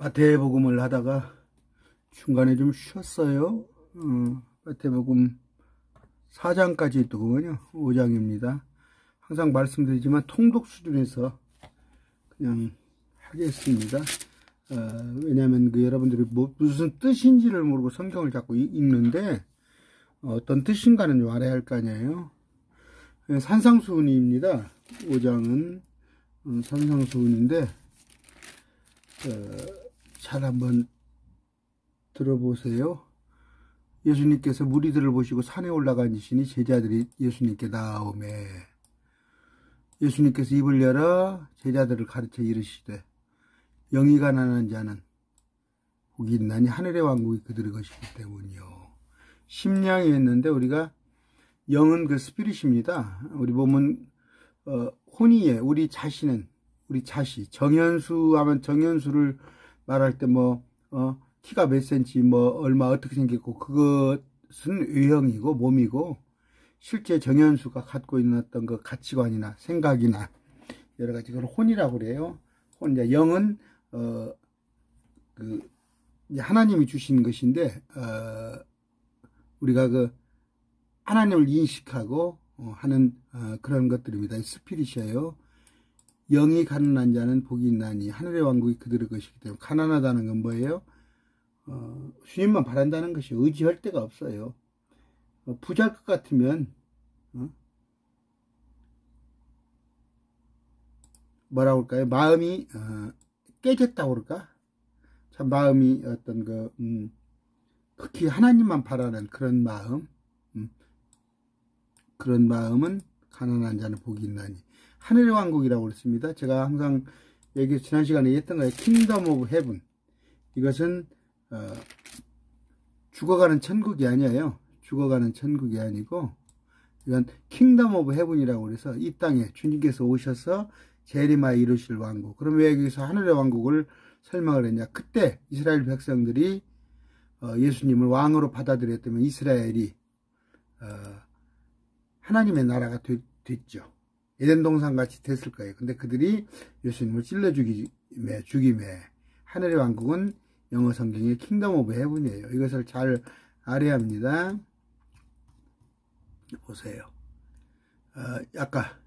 마태복음을 하다가 중간에 좀 쉬었어요. 마태복음 4장까지 있더군요. 5장입니다. 항상 말씀드리지만 통독 수준에서 그냥 하겠습니다. 왜냐하면 여러분들이 무슨 뜻인지를 모르고 성경을 자꾸 읽는데 어떤 뜻인가는 좀 알아야 할 거 아니에요. 산상수훈입니다. 5장은 산상수훈인데 잘 한번 들어보세요. 예수님께서 무리들을 보시고 산에 올라가시니 제자들이 예수님께 나오매 예수님께서 입을 열어 제자들을 가르쳐 이르시되 영이 가난한 자는 복이 있나니 하늘의 왕국이 그들의 것이기 때문이요. 심령이 했는데 우리가 영은 그 스피릿입니다. 우리 보면 혼이에 우리 자신은 우리 자시 정현수 하면 정현수를 말할 때 키가 몇 센치 얼마 어떻게 생겼고 그것은 외형이고 몸이고 실제 정현수가 갖고 있는 어떤 그 가치관이나 생각이나 여러 가지 그걸 혼이라고 그래요. 이제 영은 이제 하나님이 주신 것인데 우리가 그 하나님을 인식하고 하는 그런 것들입니다. 스피릿이에요. 영이 가난한 자는 복이 있나니 하늘의 왕국이 그들의 것이기 때문에 가난하다는 건 뭐예요? 주님만 바란다는 것이 의지할 데가 없어요. 부자일 것 같으면 뭐라고 할까요? 마음이 깨졌다고 그럴까? 참 마음이 어떤 극히 하나님만 바라는 그런 마음, 그런 마음은 가난한 자는 복이 있나니 하늘의 왕국이라고 그랬습니다. 제가 항상 여기 지난 시간에 얘기했던 거예요. 킹덤 오브 헤븐. 이것은 죽어가는 천국이 아니에요. 죽어가는 천국이 아니고 이건 킹덤 오브 헤븐이라고 그래서 이 땅에 주님께서 오셔서 재림하여 이루실 왕국. 그럼 왜 여기서 하늘의 왕국을 설명을 했냐? 그때 이스라엘 백성들이 예수님을 왕으로 받아들였다면 이스라엘이 하나님의 나라가 됐죠. 에덴 동산 같이 됐을 거예요. 근데 그들이 예수님을 찔러 죽임에 하늘의 왕국은 영어 성경의 킹덤 오브 헤븐이에요. 이것을 잘 알아야 합니다. 보세요. 아까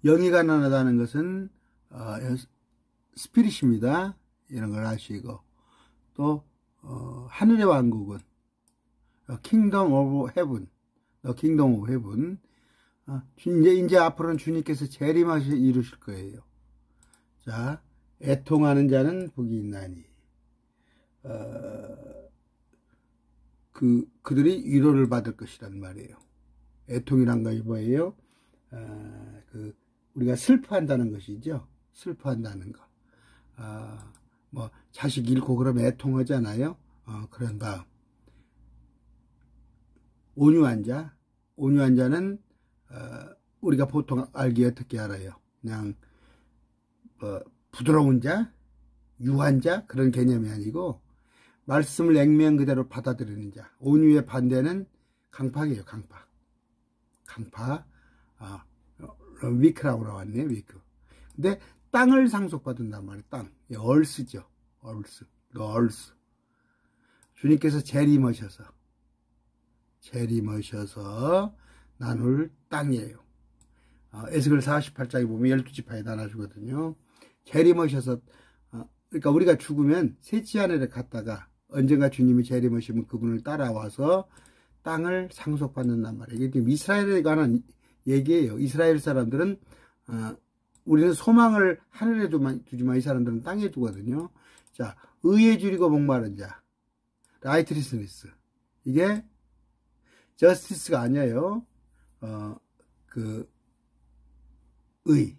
영이 가난하다는 것은 스피릿입니다. 이런 걸 아시고 또 하늘의 왕국은 킹덤 오브 헤븐, 킹덤 오브 헤븐. 이제 앞으로는 주님께서 재림하셔 이루실 거예요. 자, 애통하는 자는 복이 있나니 그들이 위로를 받을 것이란 말이에요. 애통이란 것이 뭐예요? 우리가 슬퍼한다는 것이죠. 슬퍼한다는 거. 자식 잃고 그러면 애통하잖아요. 그런 마음. 온유한 자는 우리가 보통 알기 어떻게 알아요? 그냥 부드러운 자, 유한 자 그런 개념이 아니고 말씀을 액면 그대로 받아들이는 자. 온유의 반대는 강팍이에요. 강팍. 위크라고 나왔네요. 위크. 근데 땅을 상속받는단 말이에요. 땅. 얼스죠. 얼스. 주님께서 재림하셔서 나눌 땅이에요. 에스겔 48장에 보면 12지파에 나눠주거든요. 재림하셔서 그러니까 우리가 죽으면 셋째 하늘에 갔다가 언젠가 주님이 재림하시면 그분을 따라와서 땅을 상속받는단 말이에요. 이게 지금 이스라엘에 관한 얘기예요. 이스라엘 사람들은 우리는 소망을 하늘에 두지만 이 사람들은 땅에 두거든요. 자, 의에 줄이고 목마른 자, 라이트리스니스. 이게 저스티스가 아니에요.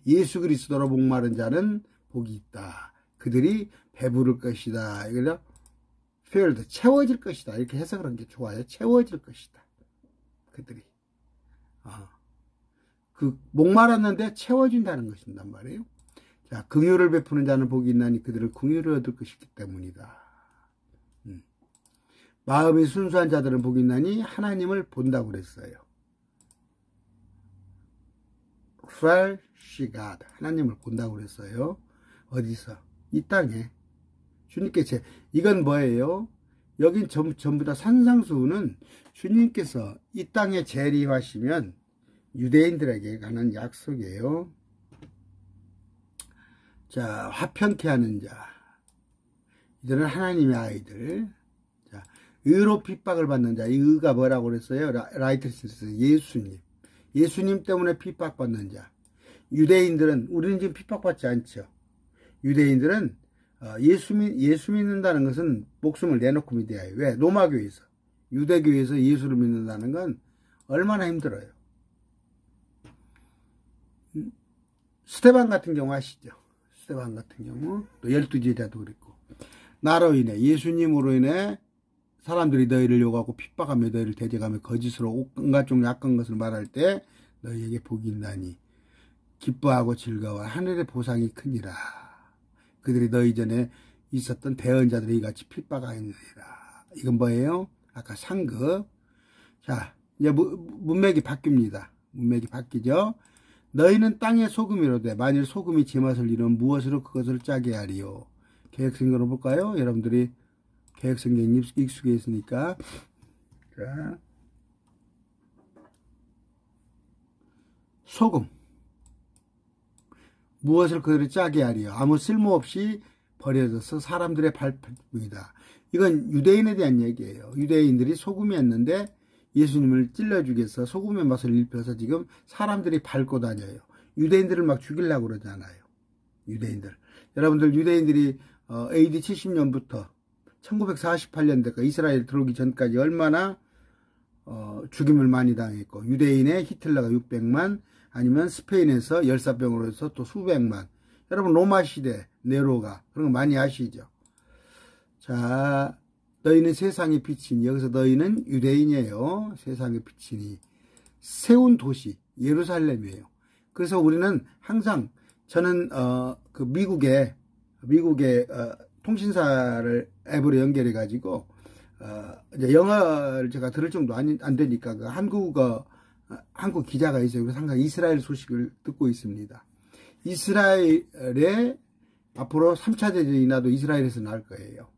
예수 그리스도로 목마른 자는 복이 있다. 그들이 배부를 것이다. 이거죠? filled, 채워질 것이다. 이렇게 해석을 하는 게 좋아요. 채워질 것이다. 그들이. 목말랐는데 채워진다는 것인단 말이에요. 자, 긍휼을 베푸는 자는 복이 있나니 그들을 긍휼을 얻을 것이기 때문이다. 마음이 순수한 자들은 복이 있나니 하나님을 본다고 그랬어요. Fresh God, 하나님을 본다고 그랬어요. 어디서? 이 땅에 주님께 이건 뭐예요? 여긴 전부 다 산상수훈은 주님께서 이 땅에 재림하시면 유대인들에게 가는 약속이에요. 자, 화평케 하는 자. 이들은 하나님의 아이들. 자, 의로 핍박을 받는 자. 이 의가 뭐라고 그랬어요? 라이트리스 예수님. 예수님 때문에 핍박받는 자. 유대인들은, 우리는 지금 핍박받지 않죠. 유대인들은 예수 믿는다는 것은 목숨을 내놓고 믿어야 해요. 왜? 로마교에서, 유대교에서 예수를 믿는다는 건 얼마나 힘들어요. 스데반 같은 경우 아시죠? 스데반 같은 경우, 또 12제자도 그랬고, 나로 인해, 예수님으로 인해 사람들이 너희를 욕하고 핍박하며 너희를 대적하며 거짓으로 온갖 종류 악한 것을 말할 때 너희에게 복이 있나니 기뻐하고 즐거워 하늘의 보상이 크니라. 그들이 너희 전에 있었던 대언자들이 이같이 핍박하였느니라. 이건 뭐예요? 아까 상급. 자, 이제 문맥이 바뀝니다. 문맥이 바뀌죠. 너희는 땅의 소금이로되 만일 소금이 제맛을 잃으면 무엇으로 그것을 짜게 하리요. 개혁성경으로 볼까요? 여러분들이 개혁성경 익숙해 있으니까. 자, 소금. 무엇을 그들이 짜게 하리요. 아무 쓸모없이 버려져서 사람들의 발품이다. 이건 유대인에 대한 얘기예요. 유대인들이 소금이었는데 예수님을 찔러주기 위해서 소금의 맛을 입혀서 지금 사람들이 밟고 다녀요. 유대인들을 막 죽이려고 그러잖아요. 유대인들. 여러분들 유대인들이 AD 70년부터 1948년대까지 이스라엘 들어오기 전까지 얼마나 죽임을 많이 당했고, 유대인의 히틀러가 600만, 아니면 스페인에서 열사병으로 해서 또 수백만. 여러분 로마 시대 네로가 그런 거 많이 아시죠? 자, 너희는 세상의 빛이니, 여기서 너희는 유대인이에요. 세상의 빛이니 세운 도시 예루살렘이에요. 그래서 우리는 항상, 저는 그 미국의 통신사를 앱으로 연결해 가지고 이제 영어를 제가 들을 정도 안 되니까 그 한국 기자가 있어요. 그래서 항상 이스라엘 소식을 듣고 있습니다. 이스라엘에 앞으로 3차 대전이 나도 이스라엘에서 날 거예요.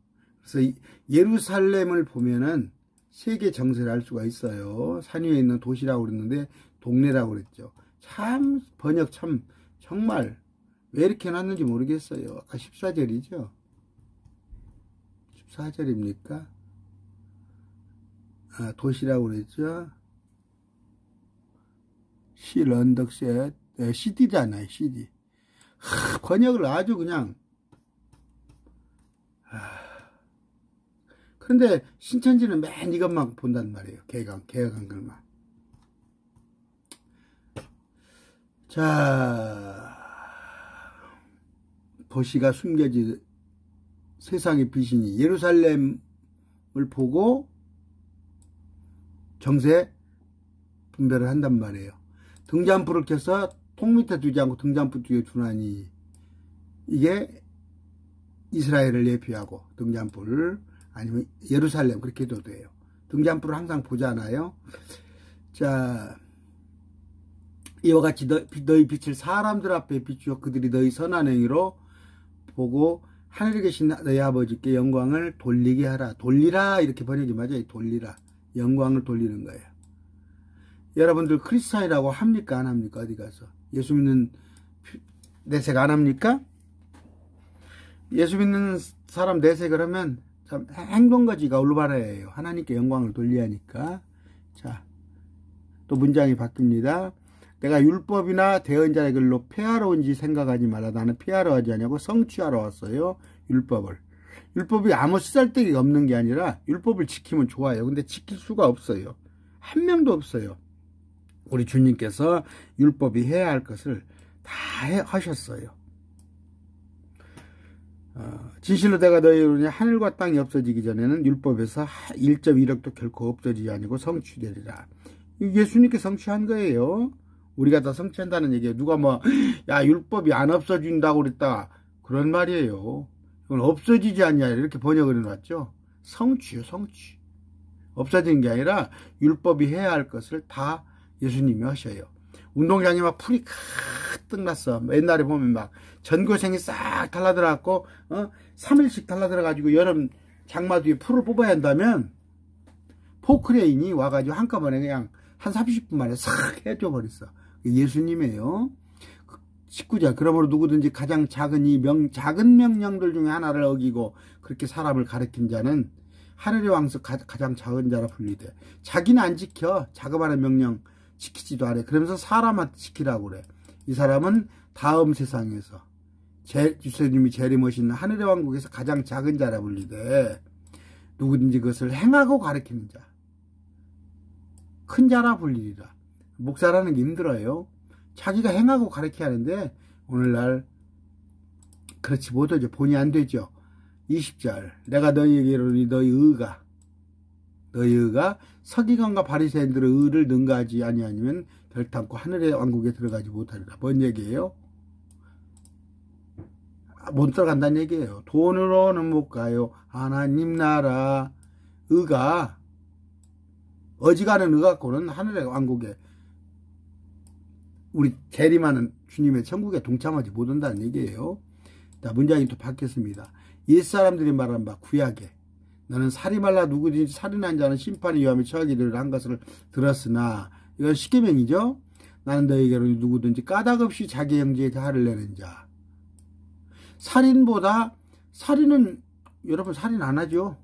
그래서 예루살렘을 보면은 세계 정세를 알 수가 있어요. 산 위에 있는 도시라고 그랬는데 동네라고 그랬죠. 참 번역 참 정말 왜 이렇게 해놨는지 모르겠어요. 아까 14절이죠. 14절입니까? 도시라고 그랬죠. 시 런덕셋 CD잖아요. CD. 번역을 아주 그냥. 그런데 신천지는 맨 이것만 본단 말이에요. 개혁한 글만. 자, 도시가 숨겨진 세상의 빛이니 예루살렘을 보고 정세 분별을 한단 말이에요. 등잔불을 켜서 통 밑에 두지 않고 등잔불 뒤에 두나니, 이게 이스라엘을 예표하고 등잔불을, 아니면 예루살렘 그렇게 해도 돼요. 등잔불을 항상 보잖아요. 자, 이와 같이 너희 빛을 사람들 앞에 비추어 그들이 너희 선한 행위로 보고 하늘에 계신 너희 아버지께 영광을 돌리게 하라. 돌리라 이렇게 번역이 맞아요. 돌리라. 영광을 돌리는 거예요. 여러분들 크리스찬이라고 합니까? 안 합니까? 어디 가서 예수 믿는 내색 안 합니까? 예수 믿는 사람 내색을 하면 참 행동거지가 올바라예요. 하나님께 영광을 돌려야 하니까. 자, 또 문장이 바뀝니다. 내가 율법이나 대언자의 글로 폐하러 온지 생각하지 말라. 나는 폐하러 하지 않냐고 성취하러 왔어요. 율법을. 율법이 아무 쓰잘데기가 없는 게 아니라 율법을 지키면 좋아요. 근데 지킬 수가 없어요. 한 명도 없어요. 우리 주님께서 율법이 해야 할 것을 다 하셨어요. 진실로 내가 너희로 하늘과 땅이 없어지기 전에는 율법에서 1.1억도 결코 없어지지 아니고 성취되리라. 예수님께 성취한 거예요. 우리가 다 성취한다는 얘기예요. 누가 야 율법이 안 없어진다고 그랬다 그런 말이에요. 이건 없어지지 않냐 이렇게 번역을 해놨죠. 성취요, 성취. 없어진 게 아니라 율법이 해야 할 것을 다 예수님이 하셔요. 운동장에 막 풀이 가득 뜨뜻났어. 옛날에 보면 막 전교생이 싹 달라들어갖고 3일씩 달라들어가지고 여름 장마 뒤에 풀을 뽑아야 한다면 포크레인이 와가지고 한꺼번에 그냥 한 30분 만에 싹 해줘 버렸어. 예수님이에요. 19절. 그러므로 누구든지 가장 작은 작은 명령들 중에 하나를 어기고 그렇게 사람을 가르친 자는 하늘의 왕석 가장 작은 자라 불리되, 자기는 안 지켜. 자그마한 명령 지키지도 않아. 그러면서 사람한테 지키라고 그래. 이 사람은 다음 세상에서 예수님이 재림하시는 하늘의 왕국에서 가장 작은 자라 불리되, 누구든지 그것을 행하고 가르치는 자, 큰 자라 불리리라. 목사라는 게 힘들어요. 자기가 행하고 가르쳐야 하는데 오늘날 그렇지 못하죠. 본의 안 되죠. 20절. 내가 너희에게 이르노니 너희 의가 서기관과 바리새인들의 의를 능가하지 아니하면 결탄코 하늘의 왕국에 들어가지 못하리라. 뭔 얘기예요? 못 들어간다는 얘기예요. 돈으로는 못 가요. 하나님 나라. 의가, 어지간한 의 갖고는 하늘의 왕국에, 우리 재림하는 주님의 천국에 동참하지 못한다는 얘기예요. 자, 문장이 또 바뀌었습니다. 옛사람들이 말한 바 구약에 너는 살인말라 누구든지 살인한 자는 심판의 위험에 처하기를 한 것을 들었으나, 이건 십계명이죠. 나는 너희에게로 누구든지 까닭없이 자기 형제에 화를 내는 자. 살인은 여러분 살인 안 하죠.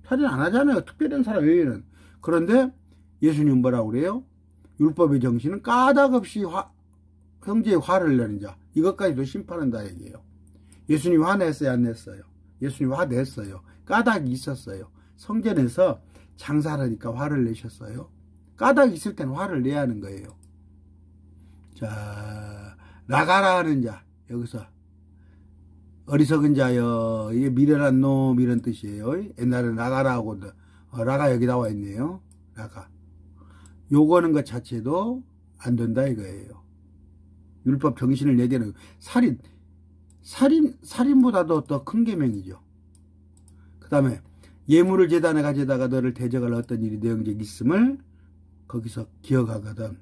살인 안 하잖아요. 특별한 사람 외에는. 그런데 예수님 뭐라고 그래요? 율법의 정신은 까닭없이 형제에 화를 내는 자, 이것까지도 심판한다 얘기예요. 예수님 화냈어요, 안 냈어요? 예수님 화냈어요. 까닭이 있었어요. 성전에서 장사하니까 화를 내셨어요. 까닭이 있을 때는 화를 내야 하는 거예요. 자, 나가라 하는 자, 여기서 어리석은 자여, 이게 미련한 놈 이런 뜻이에요. 옛날에 나가라 하고 라가 여기 나와 있네요. 라가. 요거는 것 자체도 안 된다 이거예요. 율법 정신을 얘기하는, 살인보다도 더 큰 계명이죠. 그 다음에 예물을 제단에 가져다가 너를 대적할 어떤 일이 내 형제에 있음을 거기서 기억하거든.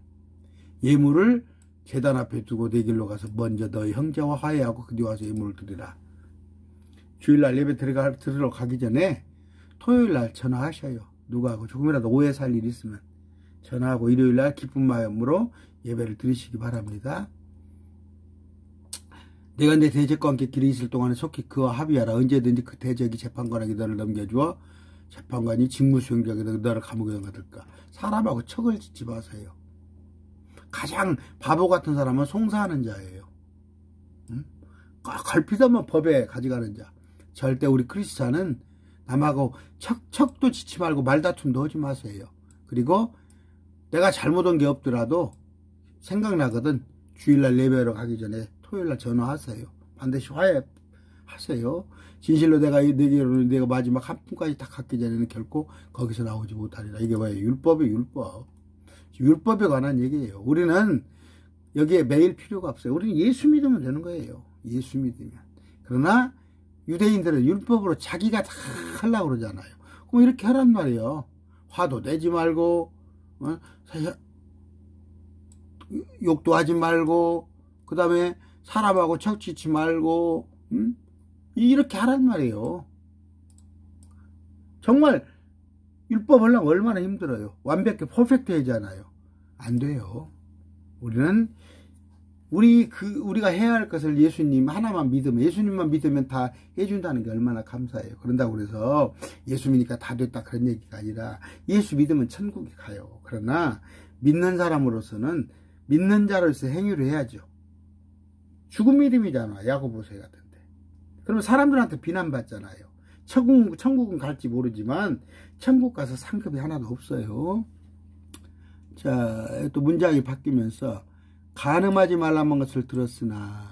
예물을 제단 앞에 두고 내 길로 가서 먼저 너희 형제와 화해하고 그 뒤에 와서 예물을 드리라. 주일날 예배 들으러 가기 전에 토요일날 전화하셔요. 누구하고 조금이라도 오해 살 일 있으면 전화하고 일요일날 기쁜 마음으로 예배를 드리시기 바랍니다. 내가 내 대적과 함께 길에 있을 동안에 속히 그와 합의하라. 언제든지 그 대적이 재판관에게 너를 넘겨주어 재판관이 직무수행자에게 너를 감옥에 넘겨들까. 사람하고 척을 짓지 마세요. 가장 바보 같은 사람은 송사하는 자예요. 걸핏하면 법에 가져가는 자. 절대 우리 크리스찬은 남하고 척도 짓지 말고 말다툼도 하지 마세요. 그리고 내가 잘못한 게 없더라도 생각나거든. 주일날 예배하러 가기 전에 토요일날 전화하세요. 반드시 화해하세요. 진실로 내가 마지막 한 푼까지 다 갖기 전에는 결코 거기서 나오지 못하리라. 이게 뭐예요? 율법이 율법. 율법에 관한 얘기예요. 우리는 여기에 매일 필요가 없어요. 우리는 예수 믿으면 되는 거예요. 예수 믿으면. 그러나 유대인들은 율법으로 자기가 다 하려고 그러잖아요. 그럼 이렇게 하란 말이에요. 화도 내지 말고, 욕도 하지 말고, 그 다음에 사람하고 척지치 말고, 이렇게 하란 말이에요. 정말 율법 하려면 얼마나 힘들어요. 완벽히 퍼펙트 해야잖아요. 안 돼요. 우리는 우리가 해야 할 것을 예수님 하나만 믿으면, 예수님만 믿으면 다 해준다는 게 얼마나 감사해요. 그런다고 그래서 예수 믿으니까 다 됐다 그런 얘기가 아니라, 예수 믿으면 천국에 가요. 그러나 믿는 사람으로서는 믿는 자로서 행위를 해야죠. 죽은 믿음이잖아. 야고보서 같은데. 그러면 사람들한테 비난받잖아요. 천국은 갈지 모르지만 천국 가서 상급이 하나도 없어요. 자, 또 문장이 바뀌면서 간음하지 말라는 것을 들었으나,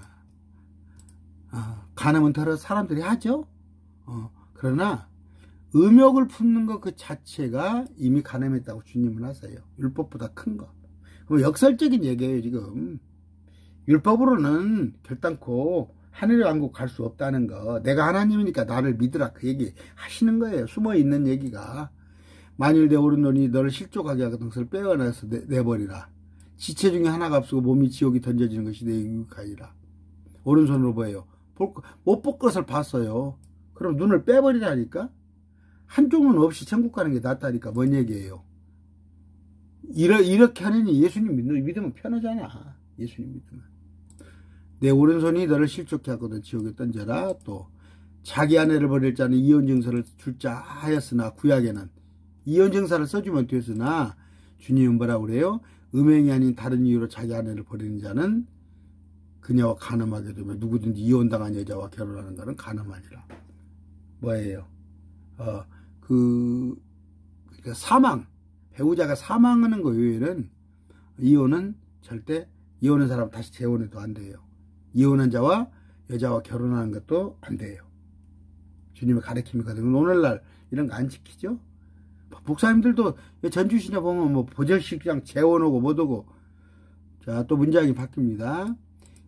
간음은 사람들이 하죠. 그러나 음욕을 품는 것 그 자체가 이미 간음했다고 주님은 하세요. 율법보다 큰 거. 그럼 역설적인 얘기예요. 지금 율법으로는 결단코 하늘의 왕국 갈 수 없다는 거, 내가 하나님이니까 나를 믿으라, 그 얘기 하시는 거예요. 숨어있는 얘기가. 만일 내 오른손이 너를 실족하게 하거든 그것을 빼어내서 내버리라. 지체 중에 하나가 없고 몸이 지옥이 던져지는 것이 내 유익하리라. 오른손으로 보여요. 못 볼 것을 봤어요. 그럼 눈을 빼버리라니까? 한쪽 눈 없이 천국 가는 게 낫다니까. 뭔 얘기예요? 이렇게 하느니 예수님 믿으면 편하잖아. 예수님 믿으면. 내 오른손이 너를 실족케 하거든 지옥에 던져라. 또 자기 아내를 버릴 자는 이혼 증서를 줄 자 하였으나 구약에는 이혼 증서를 써주면 됐으나 주님은 뭐라고 그래요? 음행이 아닌 다른 이유로 자기 아내를 버리는 자는 그녀와 간음하게 되면 누구든지 이혼당한 여자와 결혼하는 것은 간음하니라. 뭐예요? 그러니까 사망, 배우자가 사망하는 거 외에는 이혼은 절대 이혼한 사람 다시 재혼해도 안 돼요. 이혼한 자와 여자와 결혼하는 것도 안 돼요. 주님의 가르침이거든요. 오늘날 이런 거 안 지키죠? 목사님들도 전주시내 보면 뭐 보절식장 재혼하고 뭐하고. 자, 또 문장이 바뀝니다.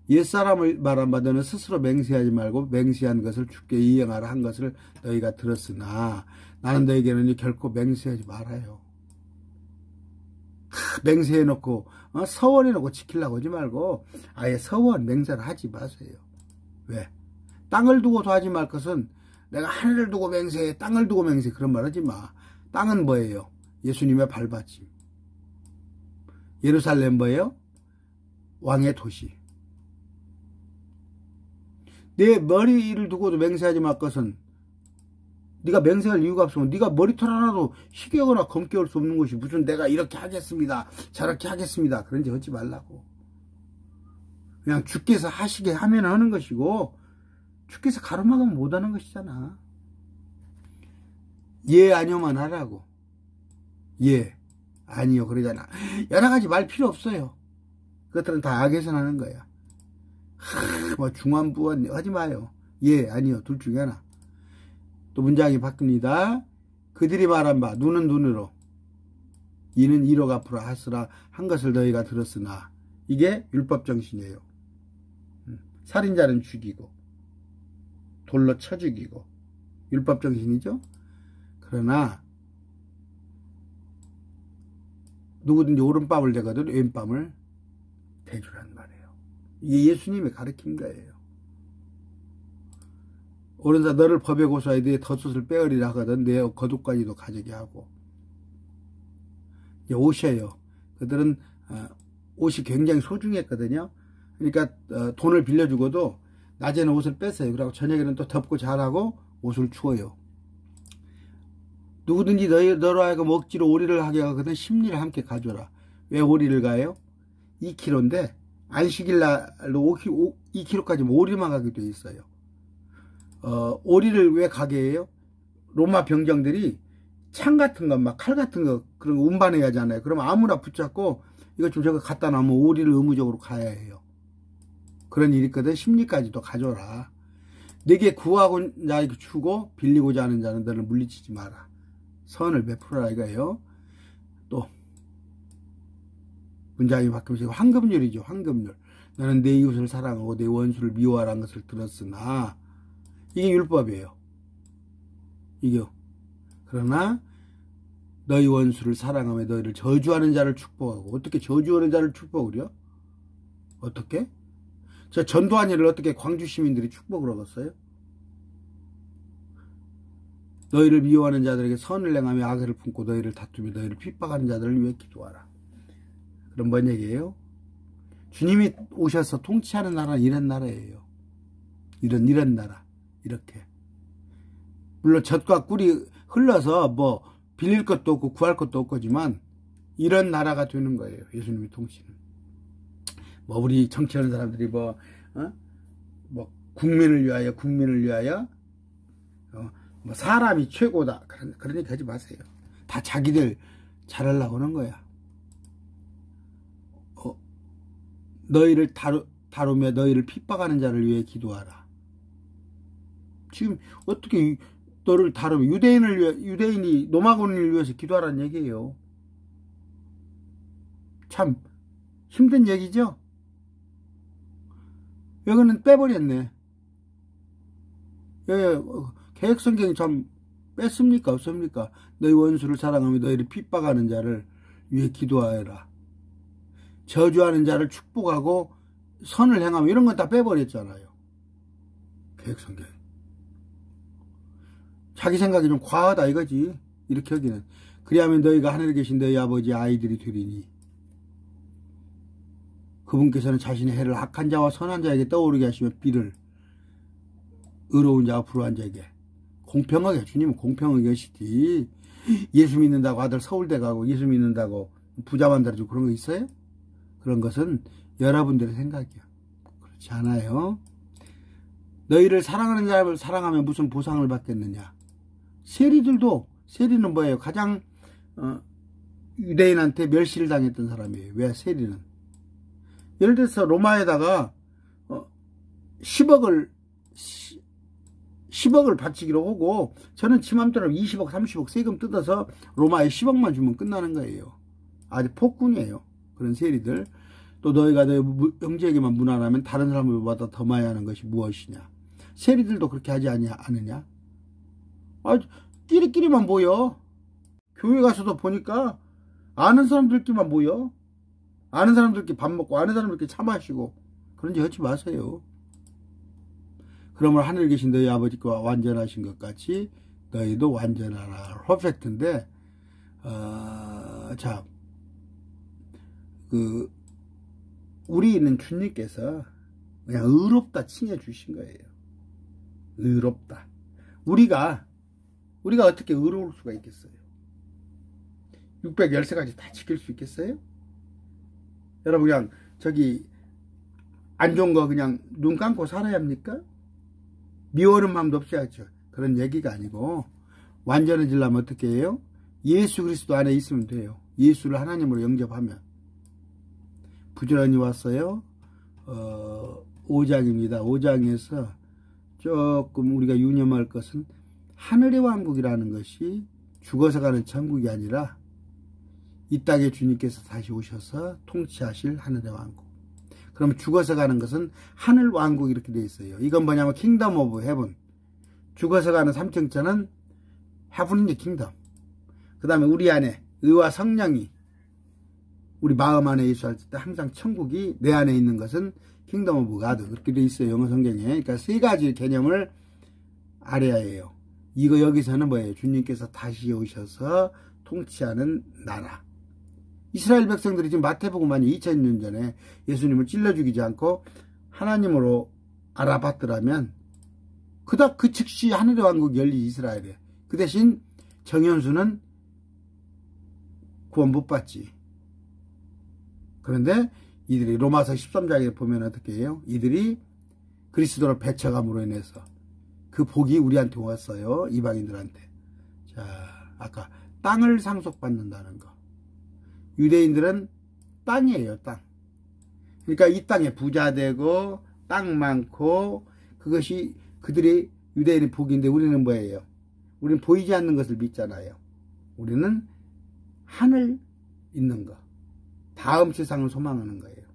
옛사람을 말한 바 너는 스스로 맹세하지 말고 맹세한 것을 주께 이행하라 한 것을 너희가 들었으나 나는 너희에게는 결코 맹세하지 말아요. 맹세해놓고 서원해놓고 지키려고 하지 말고 아예 서원 맹세를 하지 마세요. 왜? 땅을 두고도 하지 말 것은 내가 하늘을 두고 맹세해 땅을 두고 맹세해 그런 말 하지 마. 땅은 뭐예요? 예수님의 발받침. 예루살렘 뭐예요? 왕의 도시. 내 머리를 두고도 맹세하지 말 것은 네가 맹세할 이유가 없으면 네가 머리털 하나도 희게거나 검게 할 수 없는 것이 무슨 내가 이렇게 하겠습니다 저렇게 하겠습니다 그런 짓 하지 말라고. 그냥 주께서 하시게 하면 하는 것이고 주께서 가로막으면 못하는 것이잖아. 예 아니요만 하라고. 예 아니요 그러잖아. 여러 가지 말 필요 없어요. 그것들은 다 악에서 나는 거야. 뭐 중환부원 하지 마요. 예 아니요 둘 중에 하나. 또 문장이 바뀝니다. 그들이 말한 바 눈은 눈으로 이는 이로 갚으라 하스라 한 것을 너희가 들었으나 이게 율법정신이에요. 살인자는 죽이고 돌로 쳐 죽이고 율법정신이죠. 그러나 누구든지 오른밤을 대거든 왼밤을 대주란 말이에요. 이게 예수님의 가르친 거예요. 오른자 너를 법에 고소하여 내 덧옷을 빼으리라 하거든 내 겉옷까지도 가지게 하고. 옷이에요. 그들은 옷이 굉장히 소중했거든요. 그러니까 돈을 빌려주고도 낮에는 옷을 뺐어요. 그리고 저녁에는 또 덮고 자라고 옷을 주어요. 누구든지 너로 하여금 억지로 오리를 하게 하거든 심리를 함께 가져라. 왜 오리를 가요? 2kg인데 안식일 날로 2kg까지 오리만 가게 돼 있어요. 오리를 왜 가게 해요? 로마 병정들이 창 같은 거, 막 칼 같은 거, 그런 거 운반해야 하잖아요. 그러면 아무나 붙잡고 이거 좀 저거 갖다 놓으면 오리를 의무적으로 가야 해요. 그런 일이 있거든. 심리까지도 가져라. 내게 구하고 나에게 주고 빌리고자 하는 자는 너를 물리치지 마라. 선을 베풀어라 이거예요. 또 문장이 바뀌면서 황금률이죠. 황금률. 너는 내 이웃을 사랑하고 내 원수를 미워하라는 것을 들었으나 이게 율법이에요. 이게 그러나 너희 원수를 사랑하며 너희를 저주하는 자를 축복하고. 어떻게 저주하는 자를 축복을 해요? 어떻게? 저 전두환 일을 어떻게 광주 시민들이 축복을 하겠어요? 너희를 미워하는 자들에게 선을 행하며 악을 품고 너희를 다투며 너희를 핍박하는 자들을 위해 기도하라. 그럼 뭔 얘기예요? 주님이 오셔서 통치하는 나라는 이런 나라예요. 이런 나라. 이렇게. 물론 젖과 꿀이 흘러서 뭐 빌릴 것도 없고 구할 것도 없거지만 이런 나라가 되는 거예요. 예수님의 통치는. 뭐 우리 정치하는 사람들이 뭐 국민을 위하여 뭐 사람이 최고다. 그런 얘기 하지 마세요. 다 자기들 잘하려고 하는 거야. 너희를 다루며 너희를 핍박하는 자를 위해 기도하라. 지금 어떻게 너를 다루며 유대인이 노마곤을 위해서 기도하라는 얘기예요. 참 힘든 얘기죠. 여기는 빼버렸네. 개혁성경이 참 뺐습니까 없습니까? 너희 원수를 사랑하며 너희를 핍박하는 자를 위해 기도하여라. 저주하는 자를 축복하고 선을 행하며 이런 건 다 빼버렸잖아요. 개혁성경. 자기 생각이 좀 과하다 이거지. 이렇게 하기는. 그리하면 너희가 하늘에 계신 너희 아버지의 아이들이 되리니 그분께서는 자신의 해를 악한 자와 선한 자에게 떠오르게 하시며 비를 의로운 자와 불의한 자에게 공평하게, 주님은 공평하게 하시지. 예수 믿는다고 아들 서울대 가고 예수 믿는다고 부자 만들어주고 그런 거 있어요? 그런 것은 여러분들의 생각이야. 그렇지 않아요. 너희를 사랑하는 자를 사랑하면 무슨 보상을 받겠느냐. 세리는 뭐예요? 가장 유대인한테 멸시를 당했던 사람이에요. 왜? 세리는 예를 들어서 로마에다가 10억을 바치기로 하고 저는 지맘대로 20억 30억 세금 뜯어서 로마에 10억만 주면 끝나는 거예요. 아주 폭군이에요. 그런 세리들. 또 너희가 너희 형제에게만 무난하면 다른 사람들보다 더 많이 하는 것이 무엇이냐. 세리들도 그렇게 하지 않느냐. 끼리끼리만 모여. 교회 가서도 보니까 아는 사람들끼리만 모여. 아는 사람들끼리 밥 먹고 아는 사람들끼리 차 마시고 그런 짓 하지 마세요. 그러므로 하늘에 계신 너희 아버지가 완전하신 것 같이 너희도 완전하라. 퍼펙트인데 자, 우리 있는 주님께서 그냥 의롭다 칭해 주신 거예요. 의롭다. 우리가 어떻게 의로울 수가 있겠어요? 613가지 다 지킬 수 있겠어요? 여러분 그냥 저기 안 좋은 거 그냥 눈 감고 살아야 합니까? 미워하는 마음도 없어야죠. 그런 얘기가 아니고 완전해지려면 어떻게 해요? 예수 그리스도 안에 있으면 돼요. 예수를 하나님으로 영접하면. 부지런히 왔어요. 5장입니다. 5장에서 조금 우리가 유념할 것은 하늘의 왕국이라는 것이 죽어서 가는 천국이 아니라 이 땅에 주님께서 다시 오셔서 통치하실 하늘의 왕국. 그럼 죽어서 가는 것은 하늘 왕국 이렇게 되어 있어요. 이건 뭐냐면 킹덤 오브 헤븐. 죽어서 가는 삼층자는 헤븐인지 킹덤. 그 다음에 우리 안에 의와 성령이 우리 마음 안에 있을 때 항상 천국이 내 안에 있는 것은 킹덤 오브 가드 그렇게 되어 있어요. 영어 성경에. 그러니까 세 가지 개념을 알아야 해요. 이거 여기서는 뭐예요? 주님께서 다시 오셔서 통치하는 나라. 이스라엘 백성들이 지금 마태복음만이 2000년 전에 예수님을 찔러 죽이지 않고 하나님으로 알아봤더라면 그닥 그 즉시 하늘의 왕국이 열리지 이스라엘에. 그 대신 정현수는 구원 못 받지. 그런데 이들이 로마서 13장에 보면 어떻게 해요? 이들이 그리스도를 배척함으로 인해서 그 복이 우리한테 왔어요. 이방인들한테. 자, 아까 땅을 상속받는다는 거. 유대인들은 땅이에요. 땅. 그러니까 이 땅에 부자 되고 땅 많고 그것이 그들이 유대인의 복인데 우리는 뭐예요? 우리는 보이지 않는 것을 믿잖아요. 우리는 하늘 있는 거. 다음 세상을 소망하는 거예요.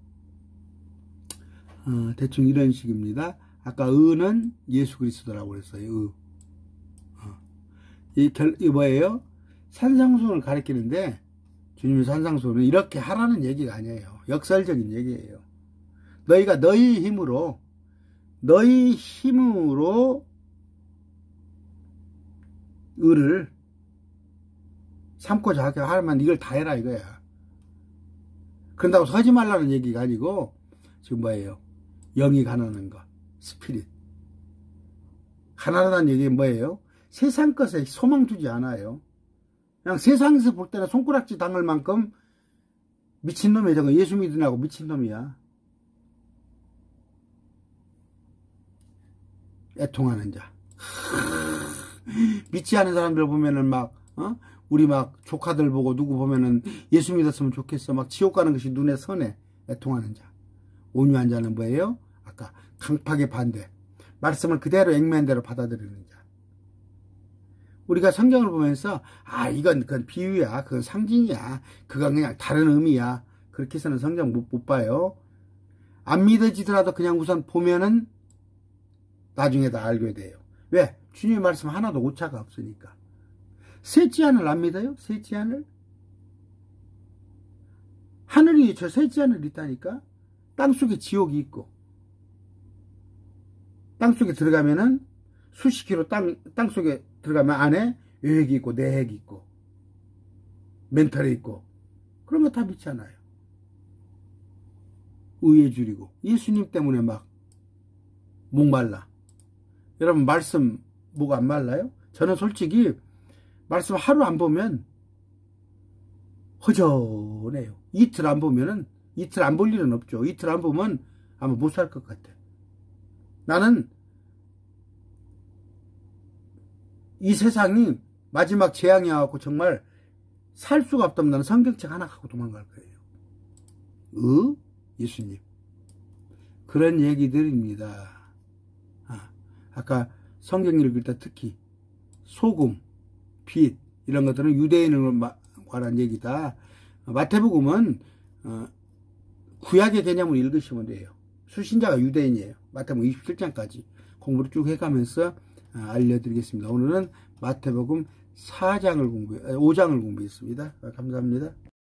대충 이런 식입니다. 아까 의는 예수 그리스도라고 그랬어요. 이 뭐예요? 산상수훈을 가리키는데 주님의 산상수훈은 이렇게 하라는 얘기가 아니에요. 역설적인 얘기예요. 너희가 너희 힘으로 의를 삼고자 하면 이걸 다 해라 이거야. 그런다고 서지 말라는 얘기가 아니고 지금 뭐예요? 영이 가난한 거. 스피릿. 가난하다는 얘기는 뭐예요? 세상 것에 소망 두지 않아요. 그냥 세상에서 볼 때는 손가락질 당할 만큼 미친놈이야. 저거 예수 믿으라고 미친놈이야. 애통하는 자. 믿지 않은 사람들 보면은 막 우리 막 조카들 보고 누구 보면은 예수 믿었으면 좋겠어. 막 지옥 가는 것이 눈에 선해. 애통하는 자. 온유한 자는 뭐예요? 아까 강팍의 반대. 말씀을 그대로 액면대로 받아들이는 자. 우리가 성경을 보면서 그건 비유야. 그건 상징이야. 그건 그냥 다른 의미야. 그렇게 해서는 성경 못 봐요. 안 믿어지더라도 그냥 우선 보면은 나중에 다 알게 돼요. 왜? 주님의 말씀 하나도 오차가 없으니까. 셋째 하늘 안 믿어요? 셋째 하늘? 하늘이 저 셋째 하늘이 있다니까. 땅속에 지옥이 있고, 땅속에 들어가면은 수십 킬로 땅속에 들어가면 안에 외핵이 있고 내핵이 있고 멘탈이 있고 그런 거 다 믿잖아요. 의에 줄이고 예수님 때문에 막 목말라. 여러분 말씀 목 안 말라요? 저는 솔직히 말씀 하루 안 보면 허전해요. 이틀 안 보면은 이틀 안 볼 일은 없죠. 이틀 안 보면 아마 못 살 것 같아. 나는 이 세상이 마지막 재앙이 와갖고 정말 살 수가 없다면 나는 성경책 하나 갖고 도망갈 거예요. 예수님. 그런 얘기들입니다. 아까 성경 읽을 때 특히 소금, 빛 이런 것들은 유대인을 관한 얘기다. 마태복음은 구약의 개념을 읽으시면 돼요. 수신자가 유대인이에요. 마태복음 27장까지 공부를 쭉 해가면서 알려드리겠습니다. 오늘은 마태복음 5장을 공부했습니다. 감사합니다.